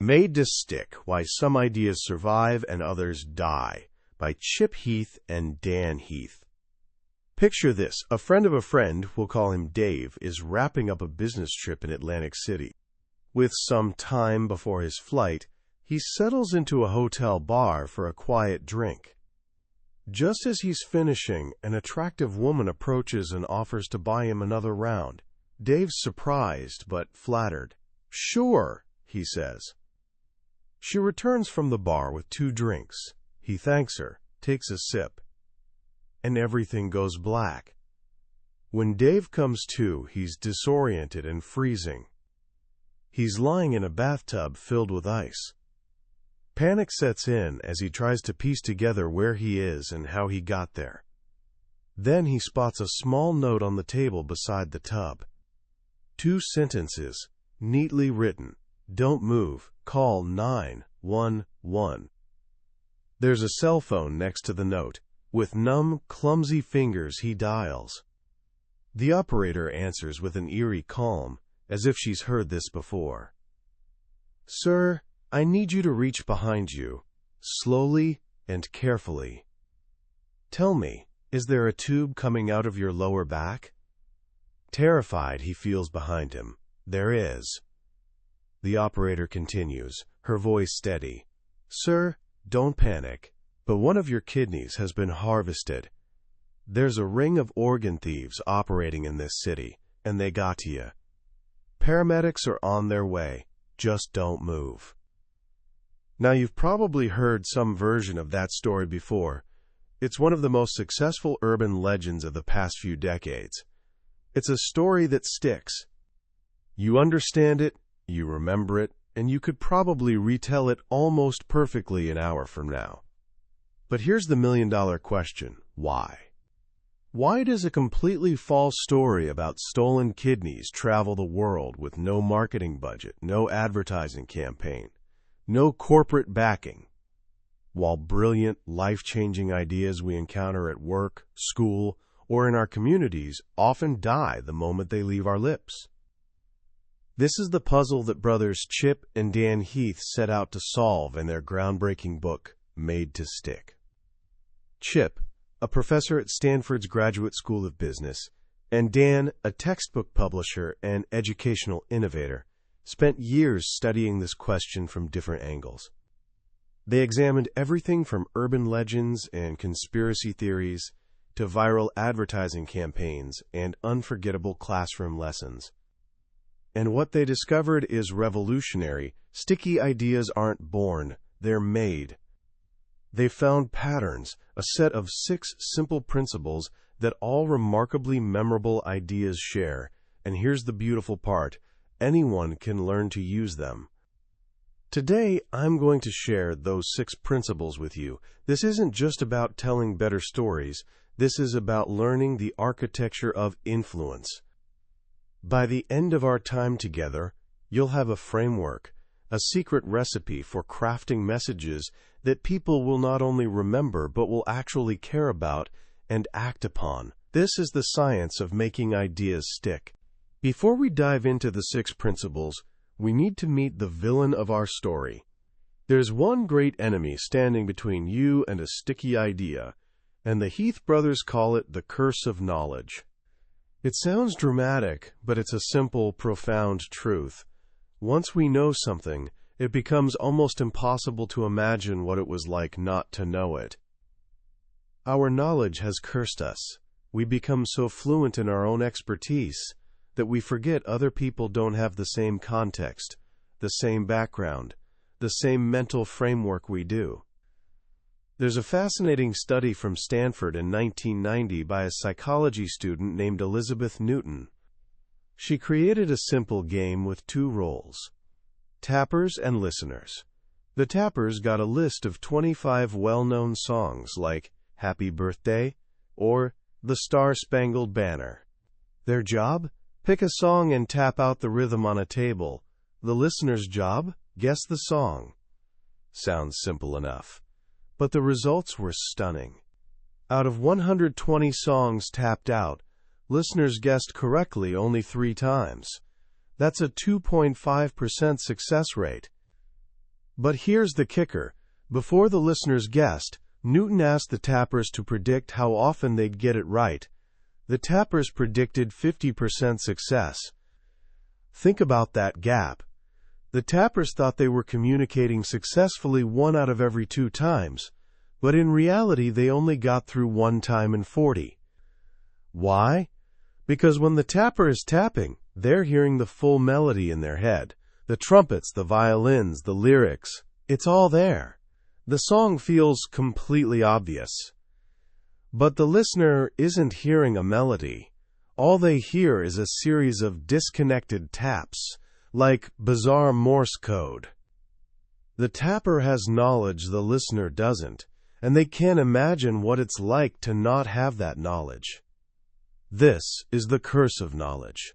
Made to Stick: Why Some Ideas Survive and Others Die, by Chip Heath and Dan Heath. Picture this. A friend of a friend, we'll call him Dave, is wrapping up a business trip in Atlantic City. With some time before his flight, he settles into a hotel bar for a quiet drink. Just as he's finishing, an attractive woman approaches and offers to buy him another round. Dave's surprised but flattered. "Sure," he says. She returns from the bar with 2 drinks. He thanks her, takes a sip, and everything goes black. When Dave comes to, he's disoriented and freezing. He's lying in a bathtub filled with ice. Panic sets in as he tries to piece together where he is and how he got there. Then he spots a small note on the table beside the tub. 2 sentences, neatly written. "Don't move. Call 911. There's a cell phone next to the note. With numb, clumsy fingers, he dials. The operator answers with an eerie calm, as if she's heard this before. "Sir, I need you to reach behind you, slowly and carefully. Tell me, is there a tube coming out of your lower back?" Terrified, he feels behind him. There is. The operator continues, her voice steady. "Sir, don't panic, but one of your kidneys has been harvested. There's a ring of organ thieves operating in this city, and they got to you. Paramedics are on their way. Just don't move." Now, you've probably heard some version of that story before. It's one of the most successful urban legends of the past few decades. It's a story that sticks. You understand it, you remember it, and you could probably retell it almost perfectly an hour from now. But here's the million-dollar question. Why? Why does a completely false story about stolen kidneys travel the world with no marketing budget, no advertising campaign, no corporate backing, while brilliant, life-changing ideas we encounter at work, school, or in our communities often die the moment they leave our lips? This is the puzzle that brothers Chip and Dan Heath set out to solve in their groundbreaking book, Made to Stick. Chip, a professor at Stanford's Graduate School of Business, and Dan, a textbook publisher and educational innovator, spent years studying this question from different angles. They examined everything from urban legends and conspiracy theories to viral advertising campaigns and unforgettable classroom lessons. And what they discovered is revolutionary. Sticky ideas aren't born, they're made. They found patterns, a set of 6 simple principles that all remarkably memorable ideas share. And here's the beautiful part. Anyone can learn to use them. Today, I'm going to share those 6 principles with you. This isn't just about telling better stories. This is about learning the architecture of influence. By the end of our time together, you'll have a framework, a secret recipe for crafting messages that people will not only remember but will actually care about and act upon. This is the science of making ideas stick. Before we dive into the 6 principles, we need to meet the villain of our story. There's one great enemy standing between you and a sticky idea, and the Heath brothers call it the curse of knowledge. It sounds dramatic, but it's a simple, profound truth. Once we know something, it becomes almost impossible to imagine what it was like not to know it. Our knowledge has cursed us. We become so fluent in our own expertise that we forget other people don't have the same context, the same background, the same mental framework we do. There's a fascinating study from Stanford in 1990 by a psychology student named Elizabeth Newton. She created a simple game with 2 roles: tappers and listeners. The tappers got a list of 25 well-known songs like Happy Birthday or The Star-Spangled Banner. Their job? Pick a song and tap out the rhythm on a table. The listener's job? Guess the song. Sounds simple enough. But the results were stunning. Out of 120 songs tapped out, listeners guessed correctly only 3 times. That's a 2.5% success rate. But here's the kicker. Before the listeners guessed, Newton asked the tappers to predict how often they'd get it right. The tappers predicted 50% success. Think about that gap. The tappers thought they were communicating successfully 1 out of every 2 times, but in reality they only got through 1 time in 40. Why? Because when the tapper is tapping, they're hearing the full melody in their head. The trumpets, the violins, the lyrics, it's all there. The song feels completely obvious. But the listener isn't hearing a melody. All they hear is a series of disconnected taps, like bizarre Morse code. The tapper has knowledge the listener doesn't, and they can't imagine what it's like to not have that knowledge. This is the curse of knowledge,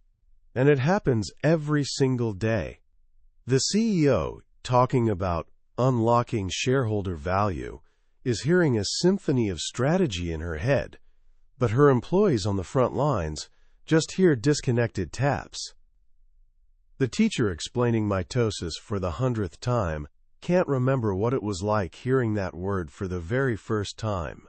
and it happens every single day. The CEO, talking about unlocking shareholder value, is hearing a symphony of strategy in her head, but her employees on the front lines just hear disconnected taps. The teacher explaining mitosis for the 100th time can't remember what it was like hearing that word for the very first time.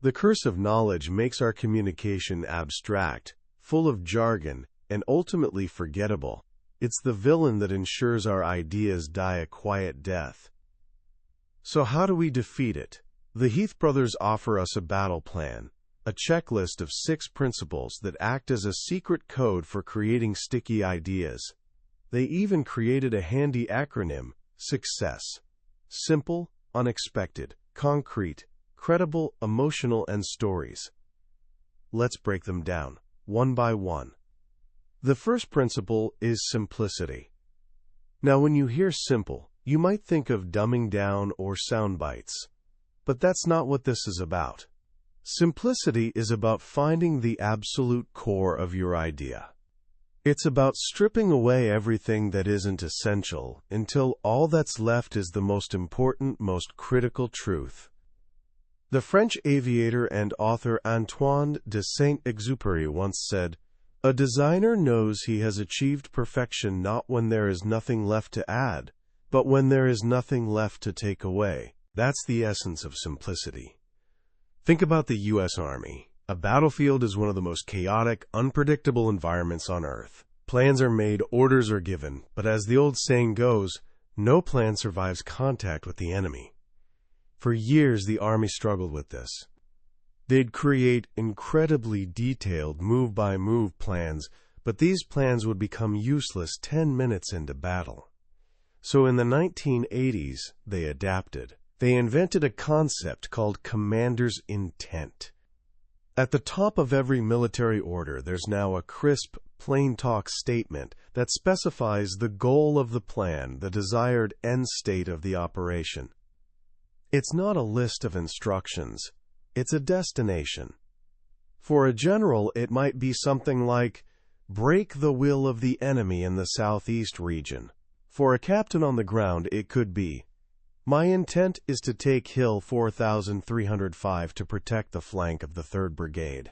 The curse of knowledge makes our communication abstract, full of jargon, and ultimately forgettable. It's the villain that ensures our ideas die a quiet death. So how do we defeat it? The Heath brothers offer us a battle plan, a checklist of 6 principles that act as a secret code for creating sticky ideas. They even created a handy acronym, SUCCES. Simple, unexpected, concrete, credible, emotional, and stories. Let's break them down, one by one. The first principle is simplicity. Now, when you hear simple, you might think of dumbing down or sound bites. But that's not what this is about. Simplicity is about finding the absolute core of your idea. It's about stripping away everything that isn't essential until all that's left is the most important, most critical truth. The French aviator and author Antoine de Saint-Exupéry once said, "A designer knows he has achieved perfection not when there is nothing left to add, but when there is nothing left to take away." That's the essence of simplicity. Think about the U.S. Army. A battlefield is one of the most chaotic, unpredictable environments on Earth. Plans are made, orders are given, but as the old saying goes, no plan survives contact with the enemy. For years, the Army struggled with this. They'd create incredibly detailed move-by-move plans, but these plans would become useless 10 minutes into battle. So in the 1980s, they adapted. They invented a concept called commander's intent. At the top of every military order, there's now a crisp, plain-talk statement that specifies the goal of the plan, the desired end state of the operation. It's not a list of instructions. It's a destination. For a general, it might be something like, break the will of the enemy in the southeast region. For a captain on the ground, it could be, my intent is to take Hill 4305 to protect the flank of the 3rd Brigade.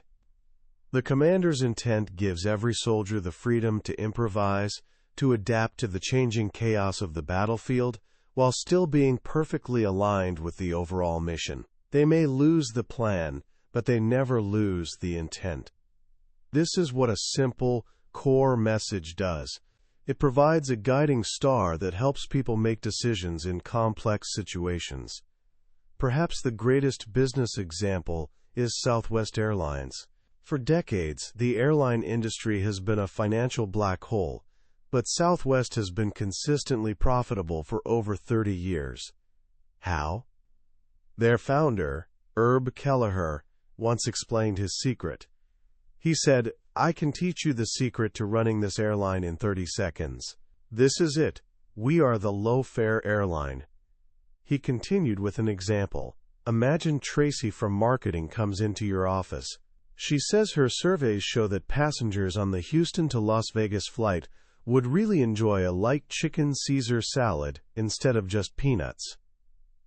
The commander's intent gives every soldier the freedom to improvise, to adapt to the changing chaos of the battlefield, while still being perfectly aligned with the overall mission. They may lose the plan, but they never lose the intent. This is what a simple, core message does. It provides a guiding star that helps people make decisions in complex situations. Perhaps the greatest business example is Southwest Airlines. For decades, the airline industry has been a financial black hole, but Southwest has been consistently profitable for over 30 years. How? Their founder, Herb Kelleher, once explained his secret. He said, I can teach you the secret to running this airline in 30 seconds. This is it. We are the low-fare airline. He continued with an example. Imagine Tracy from marketing comes into your office. She says her surveys show that passengers on the Houston to Las Vegas flight would really enjoy a light chicken Caesar salad instead of just peanuts.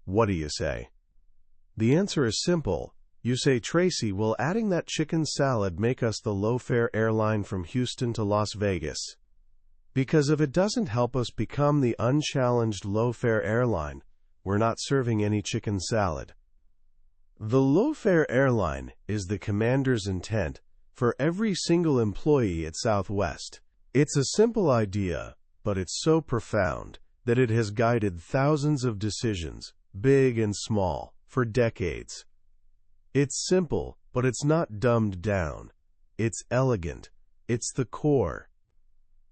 What do you say? The answer is simple. You say, Tracy, will adding that chicken salad make us the low-fare airline from Houston to Las Vegas? Because if it doesn't help us become the unchallenged low-fare airline, we're not serving any chicken salad. The low-fare airline is the commander's intent for every single employee at Southwest. It's a simple idea, but it's so profound that it has guided thousands of decisions, big and small, for decades. It's simple, but it's not dumbed down. It's elegant. It's the core.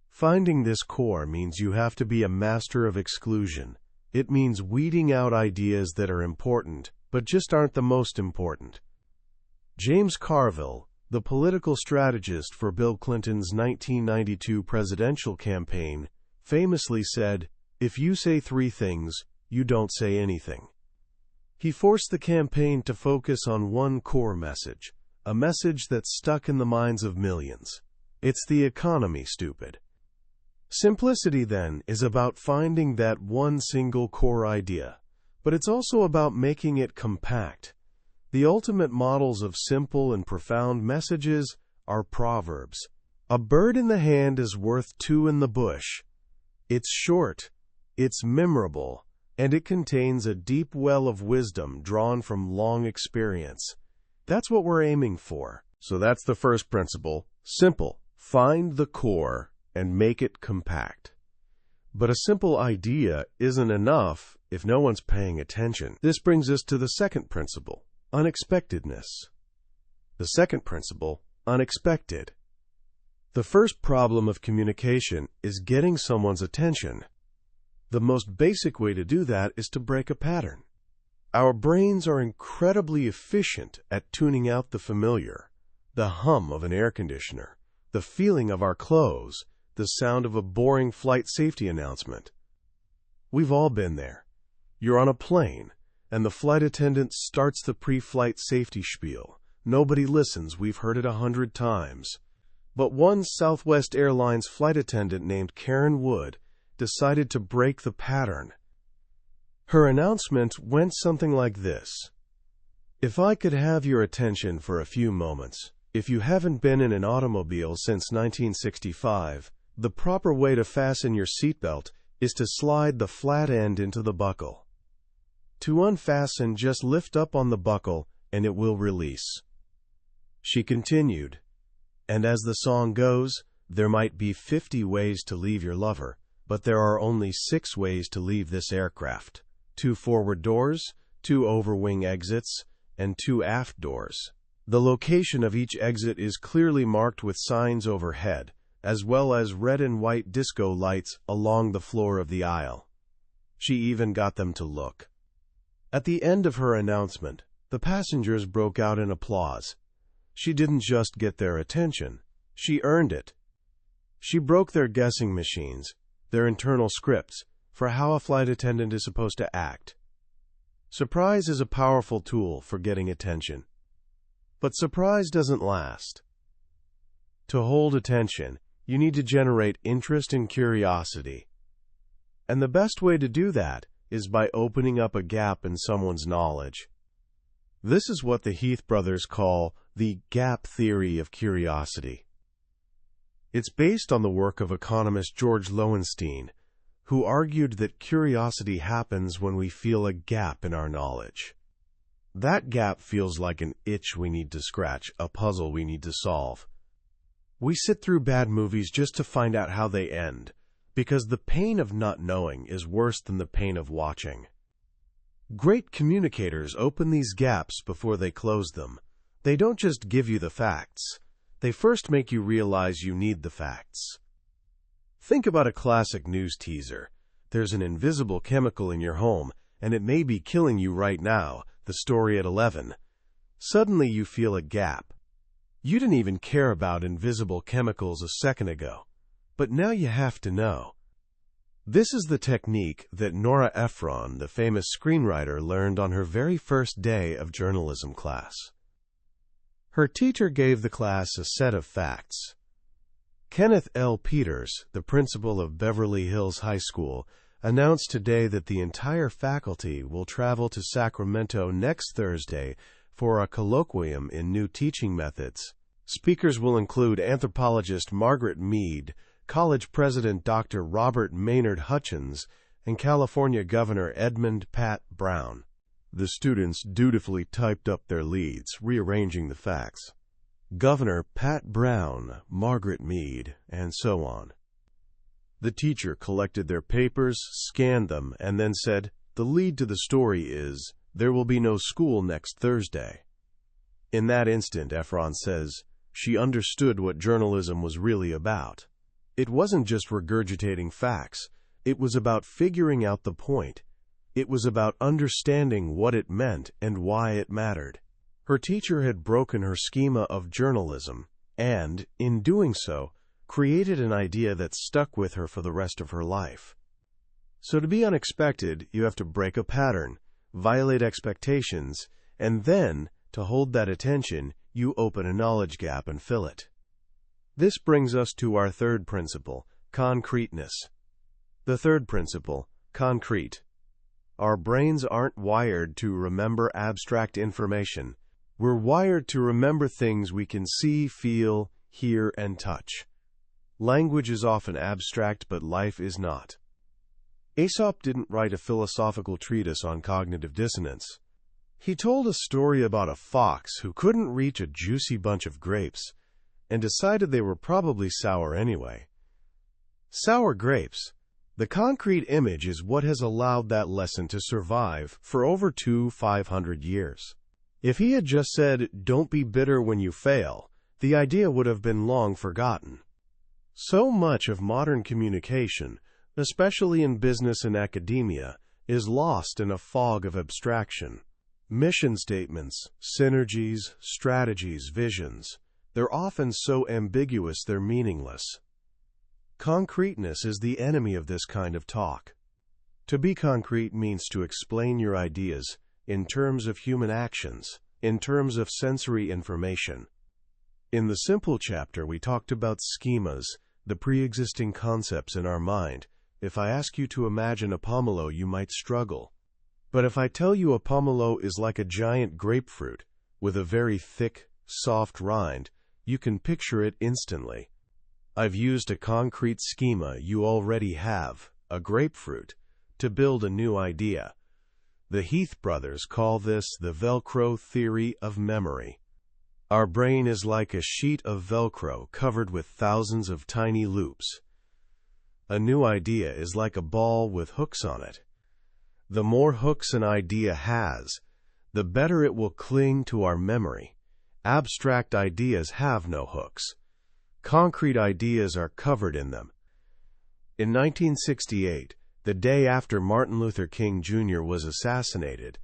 Finding this core means you have to be a master of exclusion. It means weeding out ideas that are important, but just aren't the most important. James Carville, the political strategist for Bill Clinton's 1992 presidential campaign, famously said, "If you say three things, you don't say anything." He forced the campaign to focus on one core message, a message that's stuck in the minds of millions. It's the economy, stupid. Simplicity, then, is about finding that one single core idea, but it's also about making it compact. The ultimate models of simple and profound messages are proverbs. A bird in the hand is worth two in the bush. It's short, it's memorable, and it contains a deep well of wisdom drawn from long experience. That's what we're aiming for. So that's the first principle. Simple. Find the core and make it compact. But a simple idea isn't enough if no one's paying attention. This brings us to the second principle, unexpectedness. The second principle, unexpected. The first problem of communication is getting someone's attention. The most basic way to do that is to break a pattern. Our brains are incredibly efficient at tuning out the familiar, the hum of an air conditioner, the feeling of our clothes, the sound of a boring flight safety announcement. We've all been there. You're on a plane, and the flight attendant starts the pre-flight safety spiel. Nobody listens. We've heard it 100 times. But one Southwest Airlines flight attendant named Karen Wood decided to break the pattern. Her announcement went something like this. If I could have your attention for a few moments, if you haven't been in an automobile since 1965, the proper way to fasten your seatbelt is to slide the flat end into the buckle. To unfasten, just lift up on the buckle and it will release. She continued, and as the song goes, there might be 50 ways to leave your lover, but there are only 6 ways to leave this aircraft. 2 forward doors, 2 overwing exits, and 2 aft doors. The location of each exit is clearly marked with signs overhead, as well as red and white disco lights along the floor of the aisle. She even got them to look. At the end of her announcement, the passengers broke out in applause. She didn't just get their attention, she earned it. She broke their guessing machines, their internal scripts, for how a flight attendant is supposed to act. Surprise is a powerful tool for getting attention. But surprise doesn't last. To hold attention, you need to generate interest and curiosity. And the best way to do that is by opening up a gap in someone's knowledge. This is what the Heath brothers call the gap theory of curiosity. It's based on the work of economist George Lowenstein, who argued that curiosity happens when we feel a gap in our knowledge. That gap feels like an itch we need to scratch, a puzzle we need to solve. We sit through bad movies just to find out how they end, because the pain of not knowing is worse than the pain of watching. Great communicators open these gaps before they close them. They don't just give you the facts. They first make you realize you need the facts. Think about a classic news teaser. There's an invisible chemical in your home, and it may be killing you right now, the story at 11. Suddenly you feel a gap. You didn't even care about invisible chemicals a second ago, but now you have to know. This is the technique that Nora Ephron, the famous screenwriter, learned on her very first day of journalism class. Her teacher gave the class a set of facts. Kenneth L. Peters, the principal of Beverly Hills High School, announced today that the entire faculty will travel to Sacramento next Thursday for a colloquium in new teaching methods. Speakers will include anthropologist Margaret Mead, college president Dr. Robert Maynard Hutchins, and California Governor Edmund Pat Brown. The students dutifully typed up their leads, rearranging the facts. Governor Pat Brown, Margaret Mead, and so on. The teacher collected their papers, scanned them, and then said, "The lead to the story is, there will be no school next Thursday." In that instant, Efron says, she understood what journalism was really about. It wasn't just regurgitating facts. It was about figuring out the point. It was about understanding what it meant and why it mattered. Her teacher had broken her schema of journalism and, in doing so, created an idea that stuck with her for the rest of her life. So to be unexpected, you have to break a pattern, violate expectations, and then, to hold that attention, you open a knowledge gap and fill it. This brings us to our third principle, concreteness. The third principle, concrete. Our brains aren't wired to remember abstract information. We're wired to remember things we can see, feel, hear, and touch. Language is often abstract, but life is not. Aesop didn't write a philosophical treatise on cognitive dissonance. He told a story about a fox who couldn't reach a juicy bunch of grapes and decided they were probably sour anyway. Sour grapes. The concrete image is what has allowed that lesson to survive for over 500 years. If he had just said, "Don't be bitter when you fail," the idea would have been long forgotten. So much of modern communication, especially in business and academia, is lost in a fog of abstraction. Mission statements, synergies, strategies, visions, they're often so ambiguous they're meaningless. Concreteness is the enemy of this kind of talk. To be concrete means to explain your ideas in terms of human actions, in terms of sensory information. In the simple chapter, we talked about schemas, the pre-existing concepts in our mind. If I ask you to imagine a pomelo, you might struggle. But if I tell you a pomelo is like a giant grapefruit with a very thick, soft rind, you can picture it instantly. I've used a concrete schema you already have, a grapefruit, to build a new idea. The Heath brothers call this the Velcro theory of memory. Our brain is like a sheet of Velcro covered with thousands of tiny loops. A new idea is like a ball with hooks on it. The more hooks an idea has, the better it will cling to our memory. Abstract ideas have no hooks. Concrete ideas are covered in them. In 1968, the day after Martin Luther King Jr. was assassinated,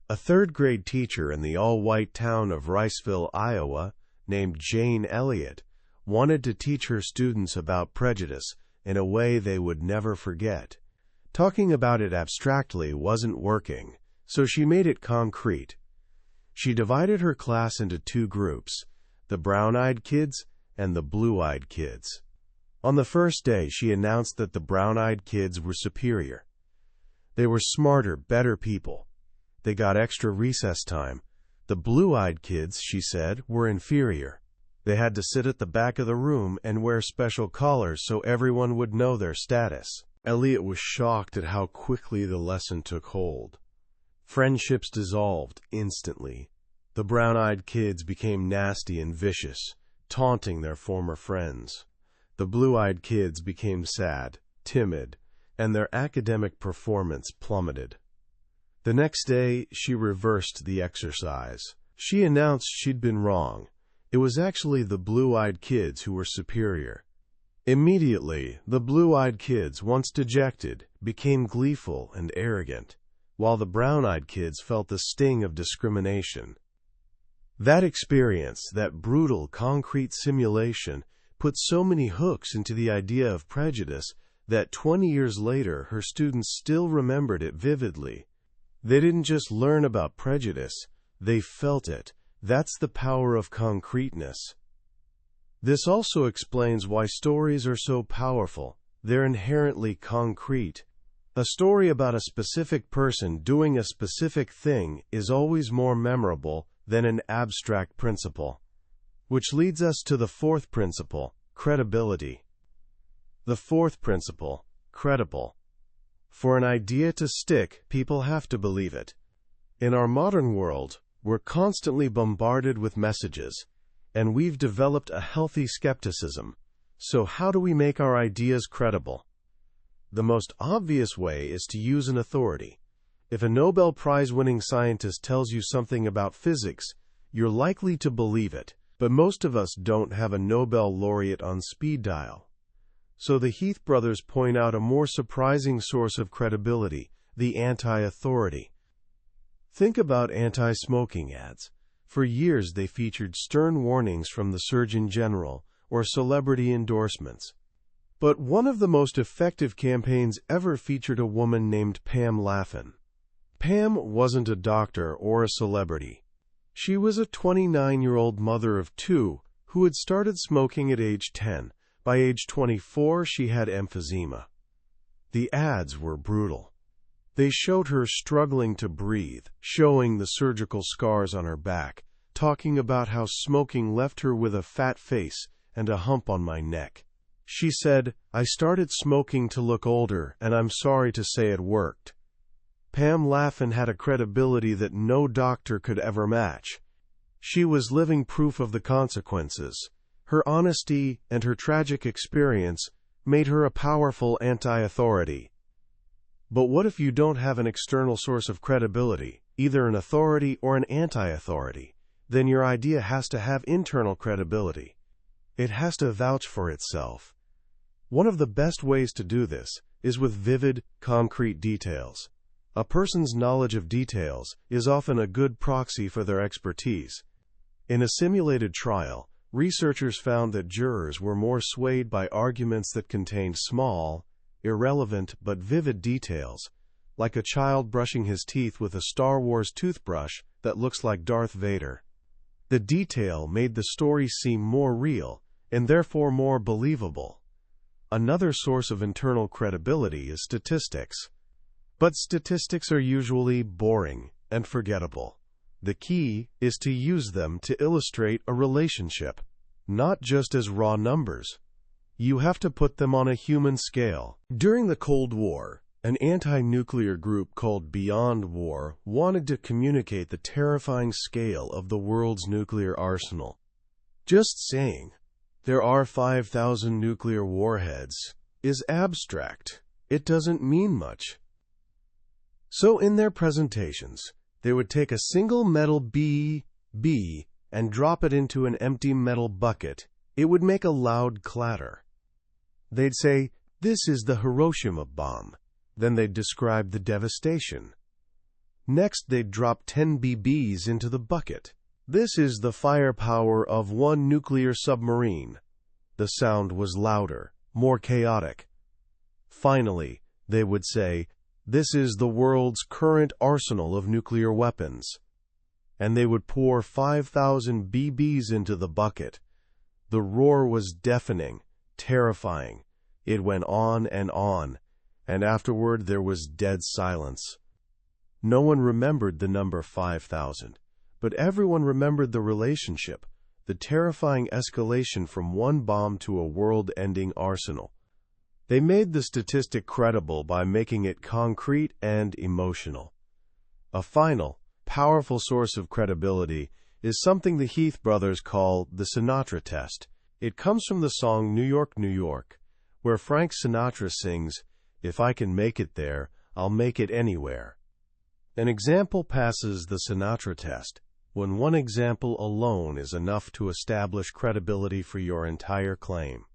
a third-grade teacher in the all-white town of Riceville, Iowa, named Jane Elliott, wanted to teach her students about prejudice in a way they would never forget. Talking about it abstractly wasn't working, so she made it concrete. She divided her class into two groups, the brown-eyed kids and the blue-eyed kids. On the first day, she announced that the brown-eyed kids were superior. They were smarter, better people. They got extra recess time. The blue-eyed kids, she said, were inferior. They had to sit at the back of the room and wear special collars so everyone would know their status. Elliot was shocked at how quickly the lesson took hold. Friendships dissolved instantly. The brown-eyed kids became nasty and vicious, taunting their former friends. The blue-eyed kids became sad, timid, and their academic performance plummeted. The next day, she reversed the exercise. She announced she'd been wrong. It was actually the blue-eyed kids who were superior. Immediately, the blue-eyed kids, once dejected, became gleeful and arrogant, while the brown-eyed kids felt the sting of discrimination. That experience, that brutal, concrete simulation, put so many hooks into the idea of prejudice that 20 years later her students still remembered it vividly. They didn't just learn about prejudice, they felt it. That's the power of concreteness. This also explains why stories are so powerful. They're inherently concrete. A story about a specific person doing a specific thing is always more memorable than an abstract principle. Which leads us to the fourth principle, credibility. The fourth principle, credible. For an idea to stick, people have to believe it. In our modern world, we're constantly bombarded with messages, and we've developed a healthy skepticism. So how do we make our ideas credible? The most obvious way is to use an authority. If a Nobel Prize-winning scientist tells you something about physics, you're likely to believe it. But most of us don't have a Nobel laureate on speed dial. So the Heath brothers point out a more surprising source of credibility, the anti-authority. Think about anti-smoking ads. For years they featured stern warnings from the Surgeon General or celebrity endorsements. But one of the most effective campaigns ever featured a woman named Pam Laffin. Pam wasn't a doctor or a celebrity. She was a 29-year-old mother of two who had started smoking at age 10. By age 24, she had emphysema. The ads were brutal. They showed her struggling to breathe, showing the surgical scars on her back, talking about how smoking left her with a fat face and a hump on my neck. She said, "I started smoking to look older, and I'm sorry to say it worked." Pam Laffin had a credibility that no doctor could ever match. She was living proof of the consequences. Her honesty and her tragic experience made her a powerful anti-authority. But what if you don't have an external source of credibility, either an authority or an anti-authority? Then your idea has to have internal credibility. It has to vouch for itself. One of the best ways to do this is with vivid, concrete details. A person's knowledge of details is often a good proxy for their expertise. In a simulated trial, researchers found that jurors were more swayed by arguments that contained small, irrelevant but vivid details, like a child brushing his teeth with a Star Wars toothbrush that looks like Darth Vader. The detail made the story seem more real, and therefore more believable. Another source of internal credibility is statistics. But statistics are usually boring and forgettable. The key is to use them to illustrate a relationship, not just as raw numbers. You have to put them on a human scale. During the Cold War, an anti-nuclear group called Beyond War wanted to communicate the terrifying scale of the world's nuclear arsenal. Just saying, there are 5,000 nuclear warheads, is abstract. It doesn't mean much. So in their presentations, they would take a single metal B and drop it into an empty metal bucket. It would make a loud clatter. They'd say, "This is the Hiroshima bomb." Then they'd describe the devastation. Next, they'd drop 10 BBs into the bucket. "This is the firepower of one nuclear submarine." The sound was louder, more chaotic. Finally, they would say, "This is the world's current arsenal of nuclear weapons." And they would pour 5,000 BBs into the bucket. The roar was deafening, terrifying. It went on, and afterward there was dead silence. No one remembered the number 5,000, but everyone remembered the relationship, the terrifying escalation from one bomb to a world-ending arsenal. They made the statistic credible by making it concrete and emotional. A final, powerful source of credibility is something the Heath brothers call the Sinatra test. It comes from the song New York, New York, where Frank Sinatra sings, "If I can make it there, I'll make it anywhere." An example passes the Sinatra test when one example alone is enough to establish credibility for your entire claim.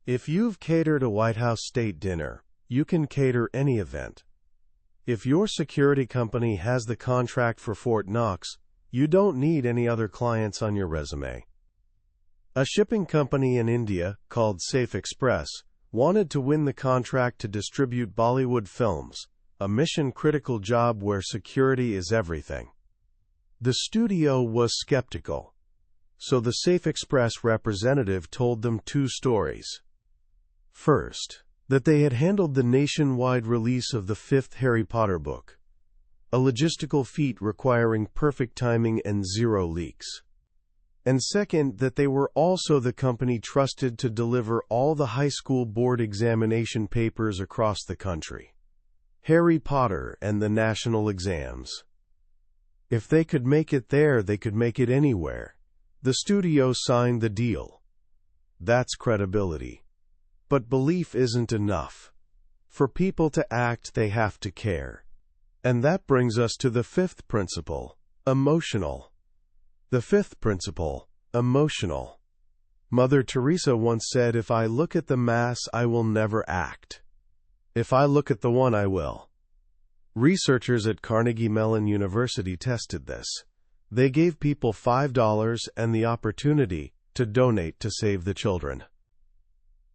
If you've catered a White House state dinner, you can cater any event. If your security company has the contract for Fort Knox, you don't need any other clients on your resume. A shipping company in India, called Safe Express, wanted to win the contract to distribute Bollywood films, a mission-critical job where security is everything. The studio was skeptical, so the Safe Express representative told them two stories. First, that they had handled the nationwide release of the fifth Harry Potter book, a logistical feat requiring perfect timing and zero leaks. And second, that they were also the company trusted to deliver all the high school board examination papers across the country. Harry Potter and the national exams. If they could make it there, they could make it anywhere. The studio signed the deal. That's credibility. But belief isn't enough. For people to act, they have to care. And that brings us to the fifth principle, emotional. The fifth principle, emotional. Mother Teresa once said, "If I look at the mass, I will never act. If I look at the one, I will." Researchers at Carnegie Mellon University tested this. They gave people $5 and the opportunity to donate to save the children.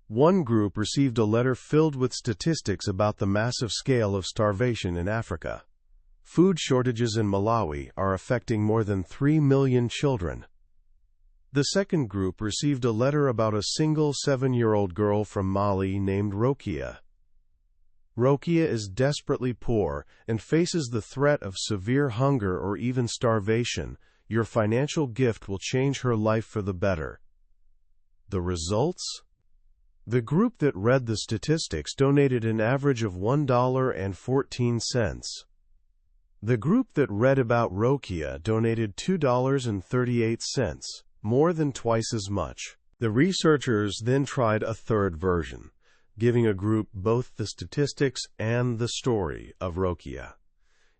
One group received a letter filled with statistics about the massive scale of starvation in Africa. Food shortages in Malawi are affecting more than 3 million children. The second group received a letter about a single 7-year-old girl from Mali named Rokia. Rokia is desperately poor and faces the threat of severe hunger or even starvation. Your financial gift will change her life for the better. The results? The group that read the statistics donated an average of $1.14. The group that read about Rokia donated $2.38, more than twice as much. The researchers then tried a third version, giving a group both the statistics and the story of Rokia.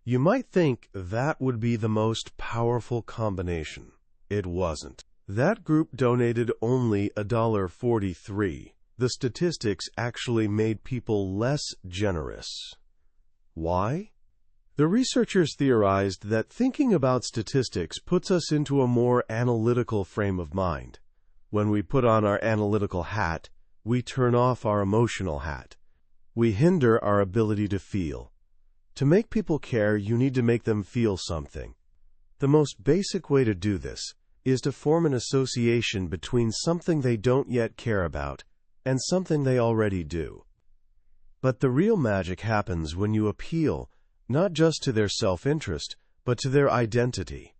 You might think that would be the most powerful combination. It wasn't. That group donated only $1.43. The statistics actually made people less generous. Why? The researchers theorized that thinking about statistics puts us into a more analytical frame of mind. When we put on our analytical hat, we turn off our emotional hat. We hinder our ability to feel. To make people care, you need to make them feel something. The most basic way to do this is to form an association between something they don't yet care about and something they already do. But the real magic happens when you appeal not just to their self-interest, but to their identity.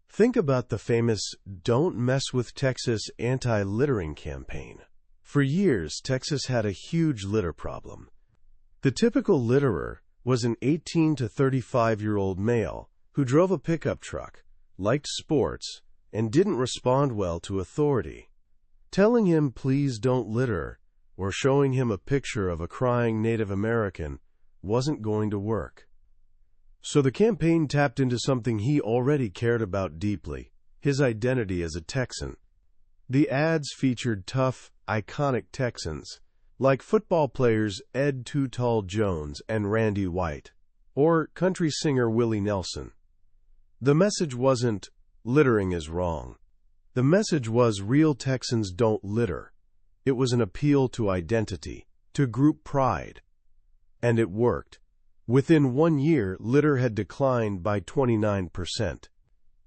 Think about the famous "Don't Mess with Texas" anti-littering campaign. For years, Texas had a huge litter problem. The typical litterer was an 18 to 35-year-old male who drove a pickup truck, liked sports, and didn't respond well to authority. Telling him, "Please don't litter," or showing him a picture of a crying Native American wasn't going to work. So the campaign tapped into something he already cared about deeply, his identity as a Texan. The ads featured tough, iconic Texans, like football players Ed Too Tall Jones and Randy White, or country singer Willie Nelson. The message wasn't, "Littering is wrong." The message was, "Real Texans don't litter." It was an appeal to identity, to group pride. And it worked. Within 1 year, litter had declined by 29%.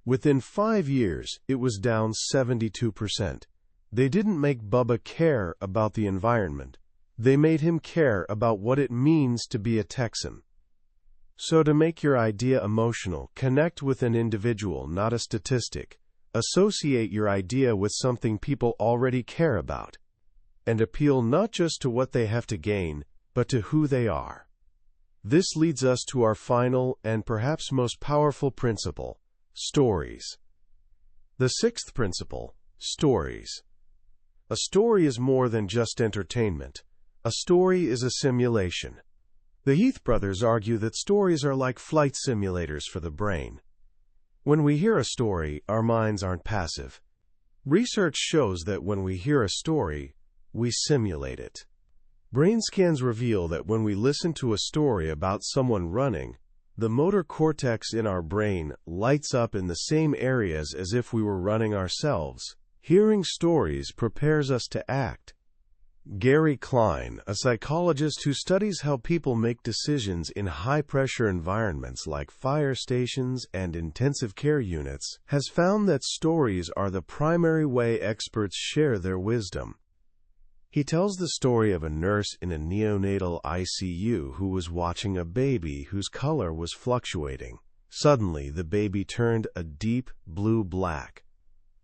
Within 5 years, it was down 72%. They didn't make Bubba care about the environment. They made him care about what it means to be a Texan. So to make your idea emotional, connect with an individual, not a statistic. Associate your idea with something people already care about. And appeal not just to what they have to gain, but to who they are. This leads us to our final and perhaps most powerful principle, stories. The sixth principle, stories. A story is more than just entertainment. A story is a simulation. The Heath brothers argue that stories are like flight simulators for the brain. When we hear a story, our minds aren't passive. Research shows that when we hear a story, we simulate it. Brain scans reveal that when we listen to a story about someone running, the motor cortex in our brain lights up in the same areas as if we were running ourselves. Hearing stories prepares us to act. Gary Klein, a psychologist who studies how people make decisions in high-pressure environments like fire stations and intensive care units, has found that stories are the primary way experts share their wisdom. He tells the story of a nurse in a neonatal ICU who was watching a baby whose color was fluctuating. Suddenly, the baby turned a deep blue-black.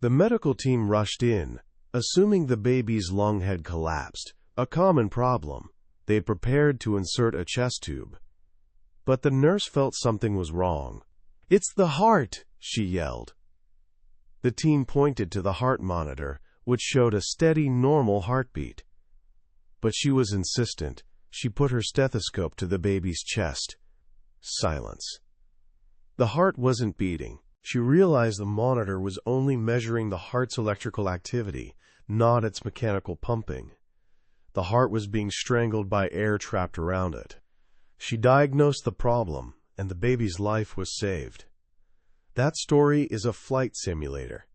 The medical team rushed in, assuming the baby's lung had collapsed, a common problem. They prepared to insert a chest tube. But the nurse felt something was wrong. "It's the heart!" she yelled. The team pointed to the heart monitor, which showed a steady, normal heartbeat. But she was insistent. She put her stethoscope to the baby's chest. Silence. The heart wasn't beating. She realized the monitor was only measuring the heart's electrical activity, not its mechanical pumping. The heart was being strangled by air trapped around it. She diagnosed the problem, and the baby's life was saved. That story is a flight simulator.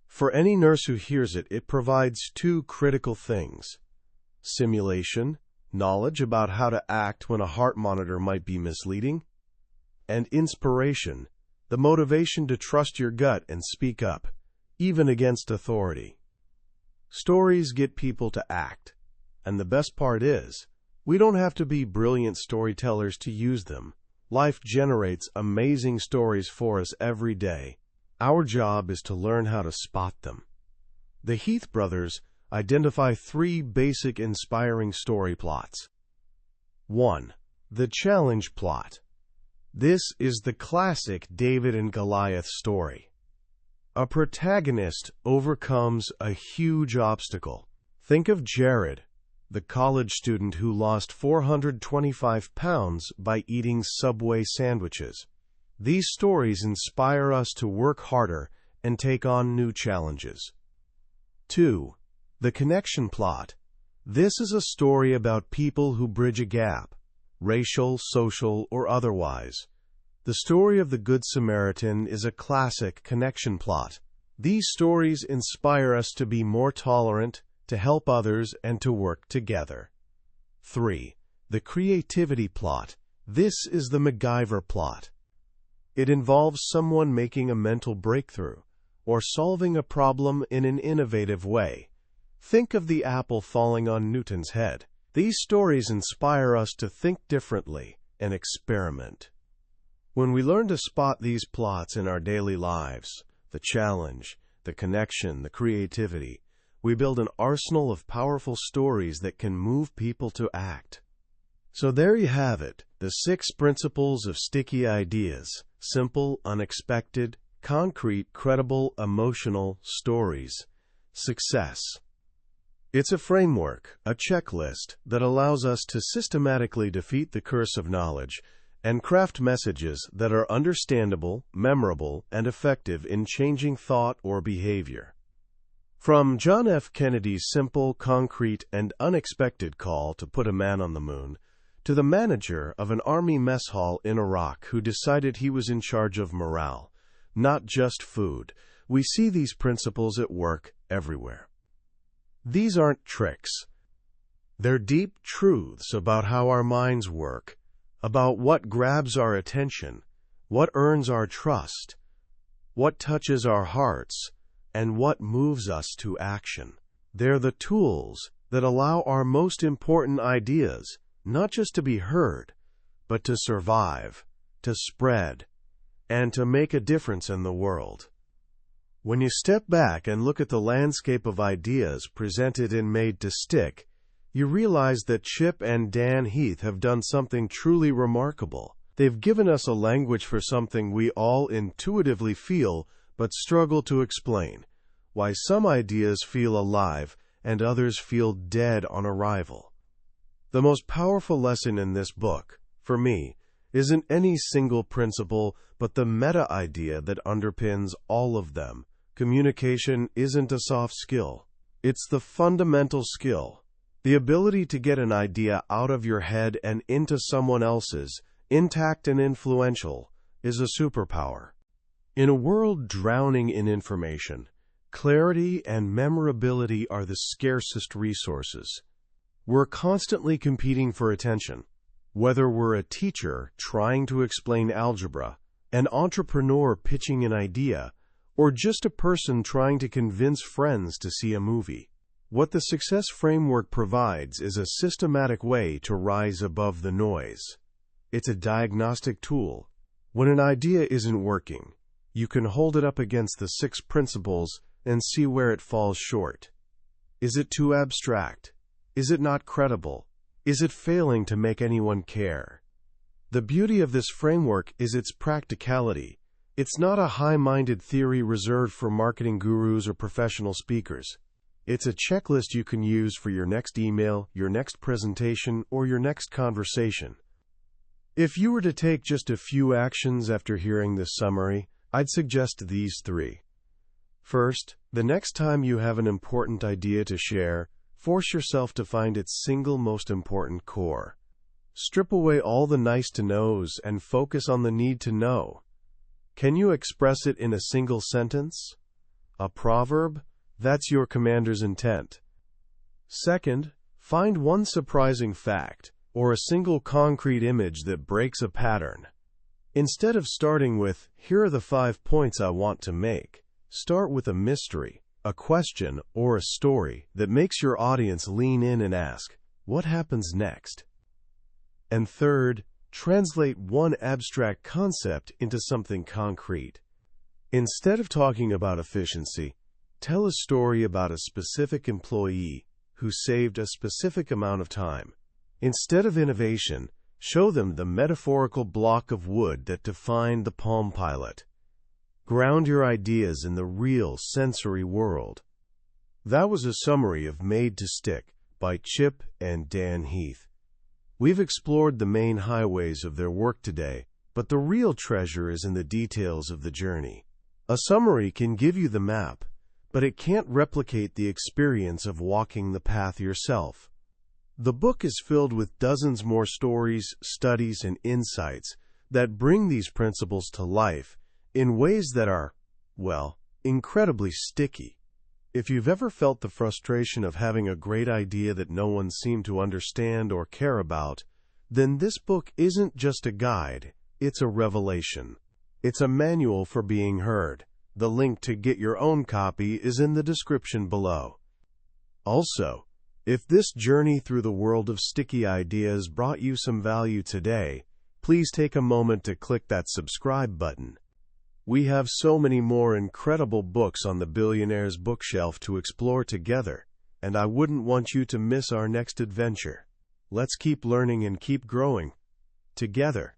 For any nurse who hears it, it provides two critical things: simulation, knowledge about how to act when a heart monitor might be misleading, and inspiration, the motivation to trust your gut and speak up, even against authority. Stories get people to act, and the best part is, we don't have to be brilliant storytellers to use them. Life generates amazing stories for us every day. Our job is to learn how to spot them. The Heath brothers identify 3 basic inspiring story plots. 1. The challenge plot. This is the classic David and Goliath story. A protagonist overcomes a huge obstacle. Think of Jared, the college student who lost 425 pounds by eating Subway sandwiches. These stories inspire us to work harder and take on new challenges. 2. The connection plot. This is a story about people who bridge a gap, racial, social, or otherwise. The story of the Good Samaritan is a classic connection plot. These stories inspire us to be more tolerant, to help others, and to work together. 3. The creativity plot. This is the MacGyver plot. It involves someone making a mental breakthrough or solving a problem in an innovative way. Think of the apple falling on Newton's head. These stories inspire us to think differently and experiment. When we learn to spot these plots in our daily lives, the challenge, the connection, the creativity, we build an arsenal of powerful stories that can move people to act. So there you have it, the 6 principles of sticky ideas: simple, unexpected, concrete, credible, emotional stories. Success. It's a framework, a checklist that allows us to systematically defeat the curse of knowledge and craft messages that are understandable, memorable, and effective in changing thought or behavior. From John F. Kennedy's simple, concrete, and unexpected call to put a man on the moon, to the manager of an army mess hall in Iraq who decided he was in charge of morale, not just food, we see these principles at work everywhere. These aren't tricks. They're deep truths about how our minds work, about what grabs our attention, what earns our trust, what touches our hearts, and what moves us to action. They're the tools that allow our most important ideas not just to be heard, but to survive, to spread, and to make a difference in the world. When you step back and look at the landscape of ideas presented and made to stick, you realize that Chip and Dan Heath have done something truly remarkable. They've given us a language for something we all intuitively feel but struggle to explain: why some ideas feel alive and others feel dead on arrival. The most powerful lesson in this book, for me, isn't any single principle, but the meta-idea that underpins all of them. Communication isn't a soft skill. It's the fundamental skill. The ability to get an idea out of your head and into someone else's, intact and influential, is a superpower. In a world drowning in information, clarity and memorability are the scarcest resources. We're constantly competing for attention. Whether we're a teacher trying to explain algebra, an entrepreneur pitching an idea, or just a person trying to convince friends to see a movie, what the Success Framework provides is a systematic way to rise above the noise. It's a diagnostic tool. When an idea isn't working, you can hold it up against the 6 principles and see where it falls short. Is it too abstract? Is it not credible? Is it failing to make anyone care? The beauty of this framework is its practicality. It's not a high-minded theory reserved for marketing gurus or professional speakers. It's a checklist you can use for your next email, your next presentation, or your next conversation. If you were to take just a few actions after hearing this summary, I'd suggest these 3. First, the next time you have an important idea to share, force yourself to find its single most important core. Strip away all the nice-to-knows and focus on the need-to-know. Can you express it in a single sentence? A proverb? That's your commander's intent. Second, find one surprising fact or a single concrete image that breaks a pattern. Instead of starting with, "Here are the 5 points I want to make," start with a mystery, a question, or a story that makes your audience lean in and ask, "What happens next?" And third, translate one abstract concept into something concrete. Instead of talking about efficiency, tell a story about a specific employee who saved a specific amount of time. Instead of innovation, show them the metaphorical block of wood that defined the Palm Pilot. Ground your ideas in the real sensory world. That was a summary of Made to Stick by Chip and Dan Heath. We've explored the main highways of their work today, but the real treasure is in the details of the journey. A summary can give you the map, but it can't replicate the experience of walking the path yourself. The book is filled with dozens more stories, studies, and insights that bring these principles to life in ways that are, well, incredibly sticky. If you've ever felt the frustration of having a great idea that no one seemed to understand or care about, then this book isn't just a guide, it's a revelation. It's a manual for being heard. The link to get your own copy is in the description below. Also, if this journey through the world of sticky ideas brought you some value today, please take a moment to click that subscribe button. We have so many more incredible books on the billionaire's bookshelf to explore together, and I wouldn't want you to miss our next adventure. Let's keep learning and keep growing together.